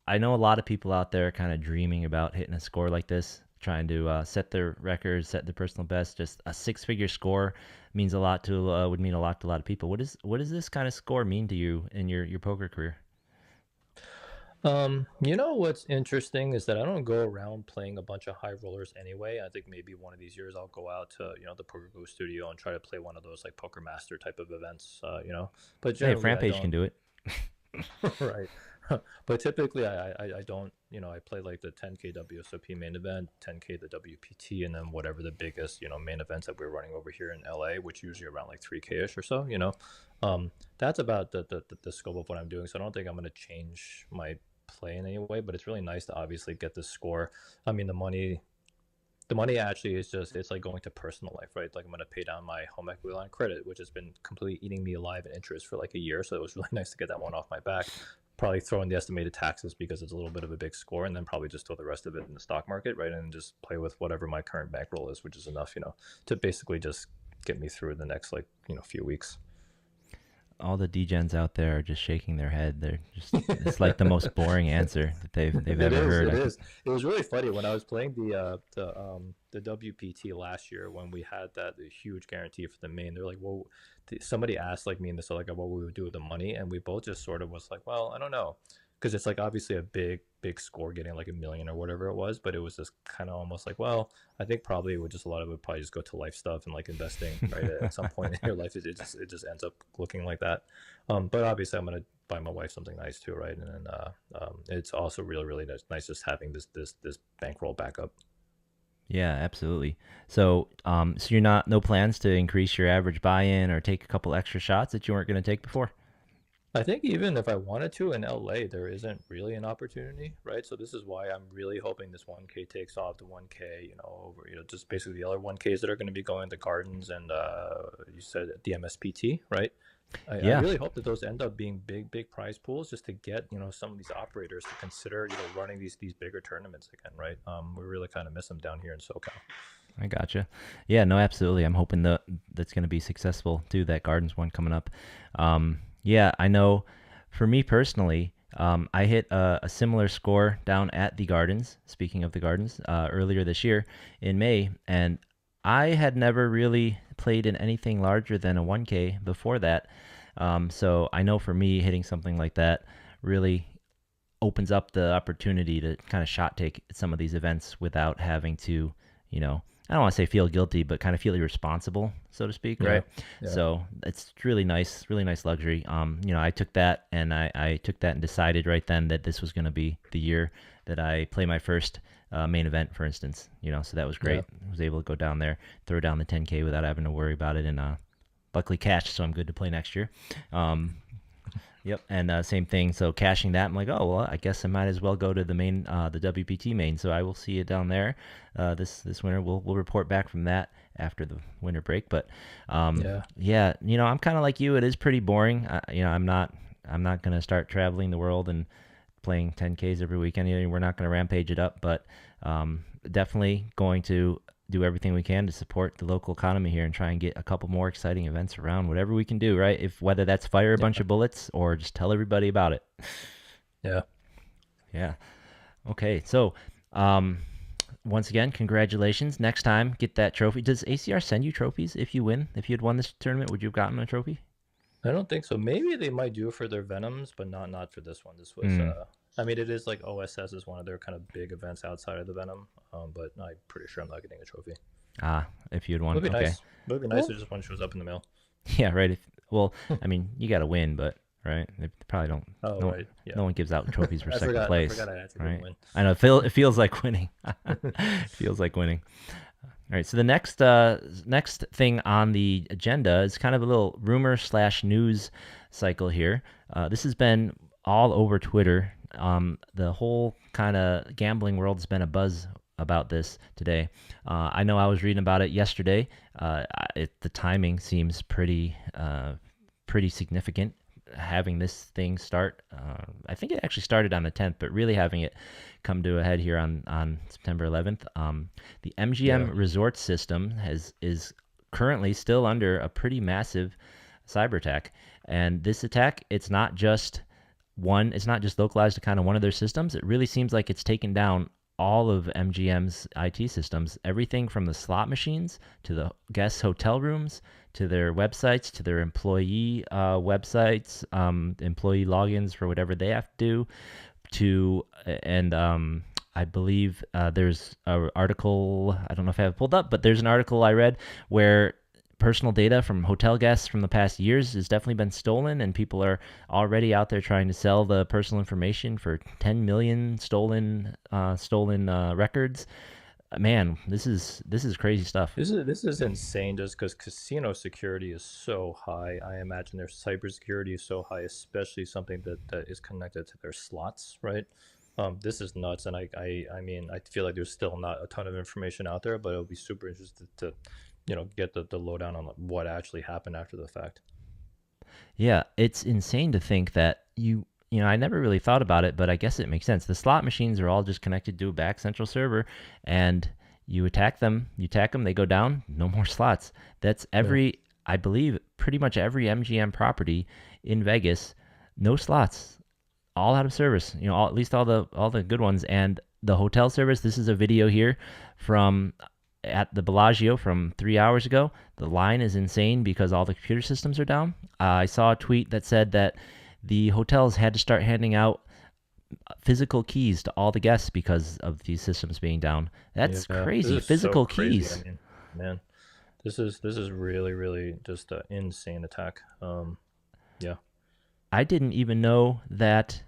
I know a lot of people out there kind of dreaming about hitting a score like this, trying to set their records, set their personal best. Just a six-figure score means a lot to would mean a lot to a lot of people. What does this kind of score mean to you in your poker career? What's interesting is that I don't go around playing a bunch of high rollers anyway. I think maybe one of these years I'll go out to, the Poker Go studio and try to play one of those like Poker Master type of events. But Hey, if generally I Rampage can don't. do it. Right. But typically I don't, I play like the 10K WSOP main event, 10K the WPT, and then whatever the biggest, main events that we're running over here in LA, which usually around like 3K ish or so. That's about the scope of what I'm doing. So I don't think I'm going to change my play in any way, but it's really nice to obviously get this score. I mean, the money actually is just, it's like going to personal life, right? Like I'm going to pay down my home equity line of credit, which has been completely eating me alive in interest for like a year. So it was really nice to get that one off my back. Probably throw in the estimated taxes because it's a little bit of a big score, and then probably just throw the rest of it in the stock market, right? And just play with whatever my current bankroll is, which is enough, to basically just get me through the next like, few weeks. All the degens out there are just shaking their head. They're just it's like the most boring answer that they've It ever is. heard. It I could is. It was really funny when I was playing the WPT last year when we had that huge guarantee for the main. They're like, "Well," somebody asked like me and this like what we would do with the money, and we both just sort of was like, "Well, I don't know," because it's like obviously a big score getting like a million or whatever it was, but it was just kind of almost like, well, I think probably it would just a lot of it would probably just go to life stuff and like investing, right? At some point in your life, it just ends up looking like that. But obviously, I'm gonna buy my wife something nice too, right? And then it's also really really nice just having this bankroll backup. Yeah, absolutely. So you're not no plans to increase your average buy-in or take a couple extra shots that you weren't going to take before? I think even if I wanted to in LA, there isn't really an opportunity, right? So this is why I'm really hoping this 1K takes off to 1K, over, just basically the other 1Ks that are going to be going to Gardens and you said the MSPT, right? I Yeah, really hope that those end up being big prize pools just to get, some of these operators to consider, running these bigger tournaments again, right? We really kind of miss them down here in SoCal. I gotcha. Yeah, no, absolutely. I'm hoping that's going to be successful too. That Gardens one coming up. Yeah, I know. For me personally, I hit a similar score down at the Gardens. Speaking of the Gardens, earlier this year in May, and I had never really played in anything larger than a 1K before that. So I know for me, hitting something like that really opens up the opportunity to kind of shot take some of these events without having to, you know, I don't want to say feel guilty, but kind of feel irresponsible, so to speak, Yeah, right? yeah, So it's really nice luxury. I took that and I took that and decided right then that this was going to be the year that I play my first main event, for instance. So that was yeah. great. I was able to go down there, throw down the 10K without having to worry about it, and luckily cashed, so I'm good to play next year. Um, Yep, and same thing. So caching that, I'm like, oh well, I guess I might as well go to the main, the WPT main. So I will see it down there. This winter, we'll report back from that after the winter break. But Yeah. yeah, I'm kind of like you. It is pretty boring. I'm not gonna start traveling the world and playing 10Ks every weekend. We're not gonna rampage it up, but definitely going to do everything we can to support the local economy here and try and get a couple more exciting events around. Whatever we can do, right? If whether that's fire a bunch Yeah. of bullets or just tell everybody about it. Yeah. Yeah. Okay. So, um, once again, congratulations. Next time, get that trophy. Does ACR send you trophies if you win? If you had won this tournament, would you have gotten a trophy? I don't think so. Maybe they might do for their Venoms, but not for this one. This was Mm. I mean, it is like OSS is one of their kind of big events outside of the Venom, but I'm pretty sure I'm not getting a trophy. Ah, if you had won. Would be Okay. nice. Would be nice Well, if just one shows up in the mail. yeah, right. Well, I mean, you got to win, but right, they probably don't. Oh No, right, yeah. no one gives out trophies for I second forgot. I place, forgot I actually didn't right? win. I know. It feels like winning. Feels like winning. All right. So the next thing on the agenda is kind of a little rumor slash news cycle here. This has been all over Twitter. The whole kind of gambling world has been a buzz about this today. I know I was reading about it yesterday. The timing seems pretty significant. Having this thing start, I think it actually started on the 10th, but really having it come to a head here on September 11th. The Yeah. MGM Resort system is currently still under a pretty massive cyber attack, and this attack, it's not just localized to kind of one of their systems. It really seems like it's taken down all of MGM's IT systems, everything from the slot machines to the guest hotel rooms to their websites to their employee websites, employee logins for whatever they have to do. And I believe there's an article. I don't know if I have it pulled up, but there's an article I read where personal data from hotel guests from the past years has definitely been stolen, and people are already out there trying to sell the personal information for 10 million stolen records. Man, this is crazy stuff. This is insane. Just because casino security is so high, I imagine their cybersecurity is so high, especially something that is connected to their slots, right? This is nuts, and I mean, I feel like there's still not a ton of information out there, but it'll be super interested to, get the lowdown on what actually happened after the fact. Yeah, it's insane to think that I never really thought about it, but I guess it makes sense. The slot machines are all just connected to a back central server, and you attack them, they go down, no more slots. That's Yeah. I believe, pretty much every MGM property in Vegas, no slots, all out of service. At least all the good ones, and the hotel service. This is a video here from at the Bellagio from 3 hours ago. The line is insane because all the computer systems are down. I saw a tweet that said that the hotels had to start handing out physical keys to all the guests because of these systems being down. That's Yeah, this crazy. is so Physical crazy. I keys. mean, man, this is really really just an insane attack. Yeah, I didn't even know that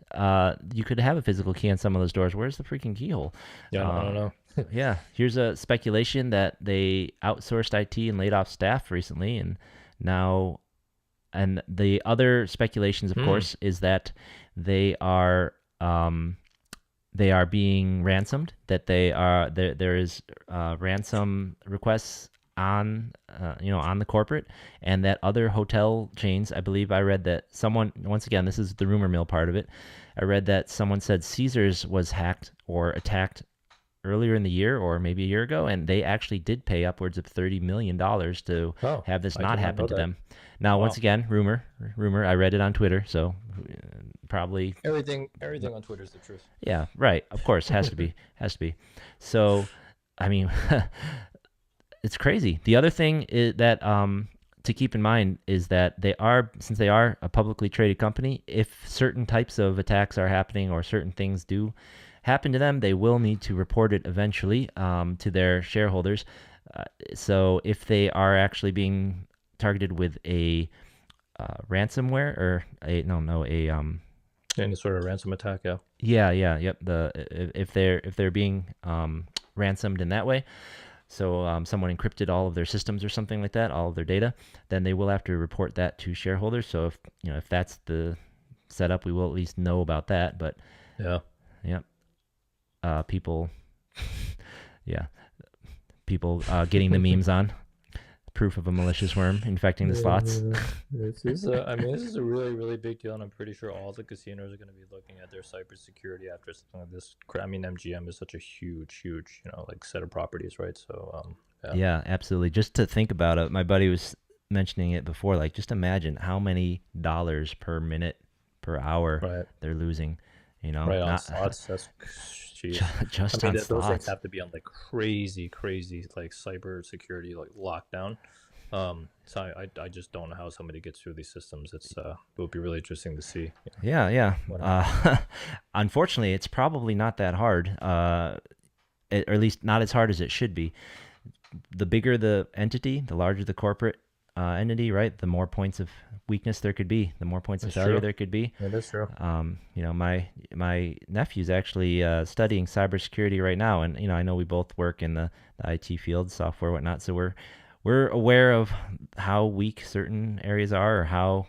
you could have a physical key on some of those doors. Where's the freaking keyhole? yeah, I Uh, don't know. yeah, here's a speculation that they outsourced IT and laid off staff recently, and now, and the other speculations, of Hmm. course, is that they are um, they are being ransomed. That there is ransom requests on the corporate, and that other hotel chains. I believe I read that someone, once again, this is the rumor mill part of it. I read that someone said Caesars was hacked or attacked earlier in the year or maybe a year ago, and they actually did pay upwards of $30 million to Oh, have this I not did not happen know to that. them. Now, once Wow. again, rumor. I read it on Twitter, so probably, Everything on Twitter is the truth. yeah, right. Of course, has to be. So, I mean, it's crazy. The other thing is that to keep in mind is that since they are a publicly traded company, if certain types of attacks are happening or certain things do happen to them, they will need to report it eventually to their shareholders. Uh, so if they are actually being targeted with a ransomware or a no a Any sort of ransom attack, yeah. yep, if they're being ransomed in that way, so someone encrypted all of their systems or something like that, all of their data, then they will have to report that to shareholders. So if that's set up, we will at least know about that. But Yeah. yeah, people, yeah, people getting the memes on proof of a malicious worm infecting the slots. Yeah, this is I mean, this is a really, really big deal, and I'm pretty sure all the casinos are going to be looking at their cybersecurity after something like this. I mean, MGM is such a huge, huge, like set of properties, right? So, yeah, Yeah, absolutely. Just to think about it, my buddy was mentioning it before. Like, just imagine how many dollars per minute, per hour right, they're losing. right on Not slots. That's, jeez. I just mean, on that those things slots. have to be on like crazy, crazy like cybersecurity like lockdown. So I just don't know how somebody gets through these systems. It would be really interesting to see. Yeah, yeah. What happens. Unfortunately, it's probably not that hard, or at least not as hard as it should be. The bigger the entity, the larger the corporate entity, right? The more points of weakness there could be, the more points of That's failure true. there could be. Yeah, that's true. My nephew's actually studying cybersecurity right now, and I know we both work in the IT field, software, whatnot. So we're aware of how weak certain areas are, or how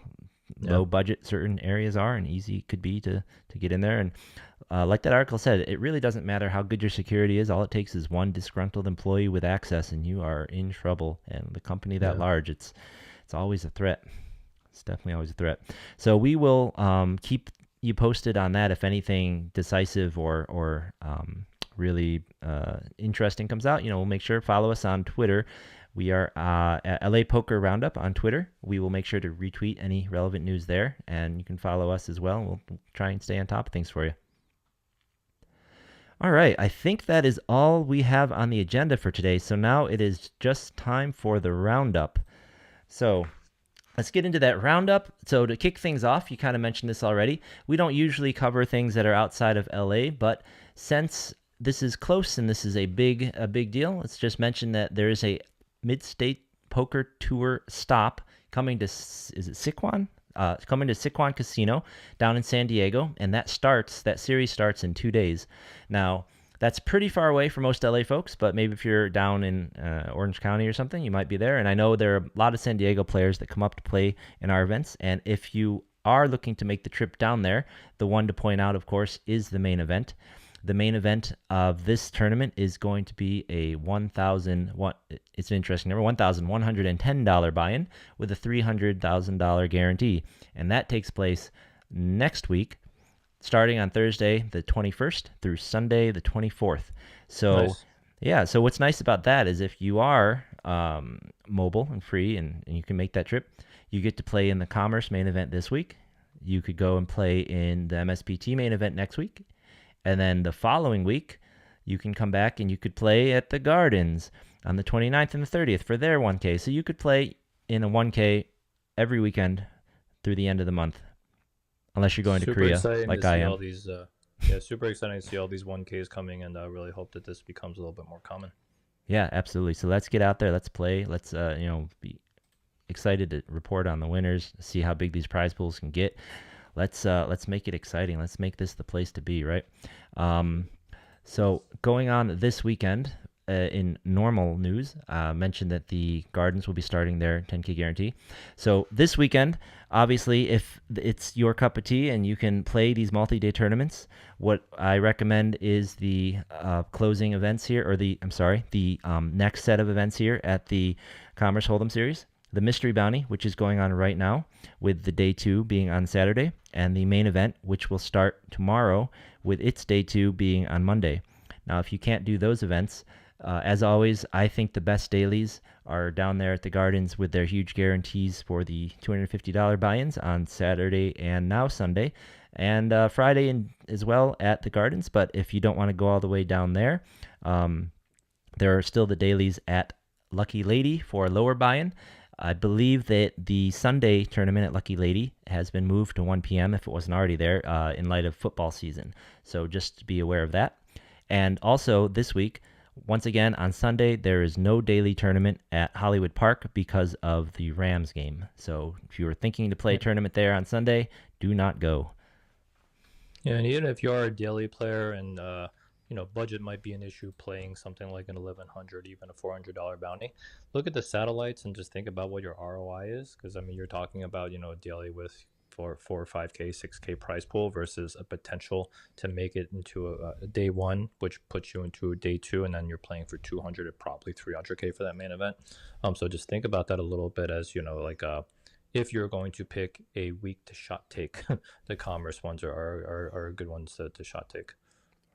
Yeah. low budget certain areas are, and easy it could be to get in there. And like that article said, it really doesn't matter how good your security is. All it takes is one disgruntled employee with access, and you are in trouble. And the company that Yeah. large, it's always a threat. It's definitely always a threat. So we will keep you posted on that if anything decisive or really interesting comes out. We'll make sure follow us on Twitter. We are at LA Poker Roundup on Twitter. We will make sure to retweet any relevant news there, and you can follow us as well. We'll try and stay on top of things for you. All right, I think that is all we have on the agenda for today. So now it is just time for the roundup. So let's get into that roundup. So to kick things off, you kind of mentioned this already. We don't usually cover things that are outside of LA, but since this is close and this is a big deal, let's just mention that there is a mid-state poker tour stop coming to, is it Sycuan? Coming to Sycuan Casino down in San Diego, and that series starts in 2 days. Now, that's pretty far away for most LA folks, but maybe if you're down in Orange County or something, you might be there. And I know there are a lot of San Diego players that come up to play in our events. And if you are looking to make the trip down there, the one to point out, of course, is the main event. The main event of this tournament is going to be a it's an interesting number, $1,110 buy-in with a $300,000 guarantee. And that takes place next week, starting on Thursday the 21st through Sunday the 24th. So, Nice. yeah, so what's nice about that is if you are mobile and free and you can make that trip, you get to play in the Commerce main event this week. You could go and play in the MSPT main event next week. And then the following week, you can come back and you could play at the Gardens on the 29th and the 30th for their 1K. So you could play in a 1K every weekend through the end of the month, unless you're going to Super Korea exciting to like I see am. all these. Yeah, super exciting to see all these 1Ks coming, and I really hope that this becomes a little bit more common. Yeah, absolutely. So let's get out there. Let's play. Let's be excited to report on the winners, see how big these prize pools can get. Let's make it exciting. Let's make this the place to be, right? So going on this weekend, in normal news, mentioned that the Gardens will be starting their 10K guarantee. So this weekend, obviously, if it's your cup of tea and you can play these multi-day tournaments, what I recommend is the closing events here, or the next set of events here at the Commerce Hold'em Series. The Mystery Bounty, which is going on right now, with the day 2 being on Saturday, and the main event, which will start tomorrow, with its day 2 being on Monday. Now, if you can't do those events, as always, I think the best dailies are down there at the Gardens with their huge guarantees for the $250 buy-ins on Saturday and now Sunday, and Friday as well at the Gardens. But if you don't want to go all the way down there, there are still the dailies at Lucky Lady for a lower buy-in. I believe that the Sunday tournament at Lucky Lady has been moved to 1 p.m. if it wasn't already there in light of football season. So just be aware of that. And also this week, once again, on Sunday, there is no daily tournament at Hollywood Park because of the Rams game. So if you were thinking to play a tournament there on Sunday, do not go. Yeah, and even if you are a daily player and budget might be an issue playing something like an 1100, even a $400 bounty, look at the satellites and just think about what your ROI is. Because I mean, you're talking about a daily with for 4 or 5K, 6K prize pool versus a potential to make it into a day one, which puts you into a day two, and then you're playing for 200 to probably 300K for that main event. So just think about that a little bit as, like if you're going to pick a week to shot take, the commerce ones are good ones to shot take.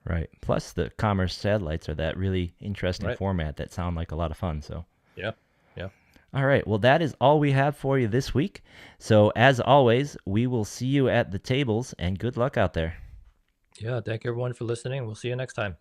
Right. Plus, the commerce satellites are that really interesting Right. format that sound like a lot of fun. So, Yeah. Yeah. all right. Well, that is all we have for you this week. So, as always, we will see you at the tables and good luck out there. Yeah. Thank you everyone for listening. We'll see you next time.